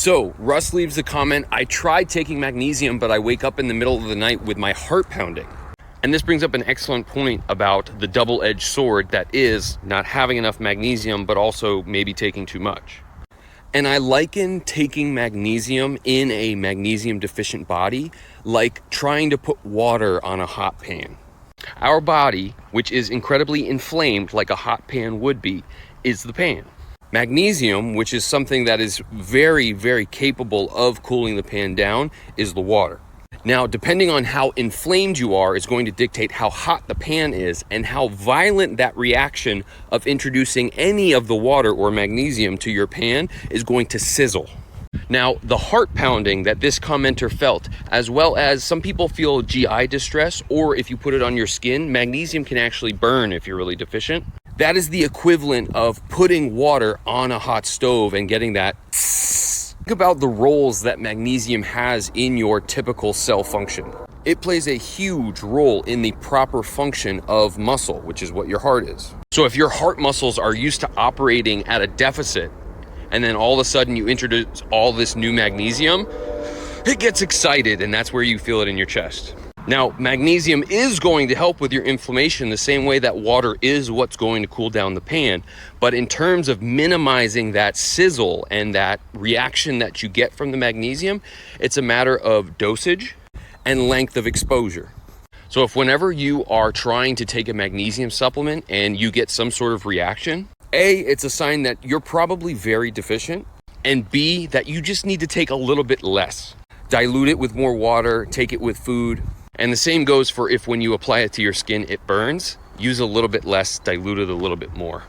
So Russ leaves a comment, I tried taking magnesium, but I wake up in the middle of the night with my heart pounding. And this brings up an excellent point about the double-edged sword that is not having enough magnesium, but also maybe taking too much. And I liken taking magnesium in a magnesium deficient body like trying to put water on a hot pan. Our body, which is incredibly inflamed like a hot pan would be, is the pan. Magnesium, which is something that is very, very capable of cooling the pan down, is the water. Now, depending on how inflamed you are is going to dictate how hot the pan is and how violent that reaction of introducing any of the water or magnesium to your pan is going to sizzle. Now, the heart pounding that this commenter felt, as well as some people feel GI distress, or if you put it on your skin, magnesium can actually burn if you're really deficient. That is the equivalent of putting water on a hot stove and getting that. Think about the roles that magnesium has in your typical cell function. It plays a huge role in the proper function of muscle, which is what your heart is. So if your heart muscles are used to operating at a deficit, and then all of a sudden you introduce all this new magnesium, it gets excited, and that's where you feel it in your chest. Now, magnesium is going to help with your inflammation the same way that water is what's going to cool down the pan. But in terms of minimizing that sizzle and that reaction that you get from the magnesium, it's a matter of dosage and length of exposure. So if whenever you are trying to take a magnesium supplement and you get some sort of reaction, A, it's a sign that you're probably very deficient, and B, that you just need to take a little bit less. Dilute it with more water, take it with food. And the same goes for if when you apply it to your skin, it burns, use a little bit less, dilute it a little bit more.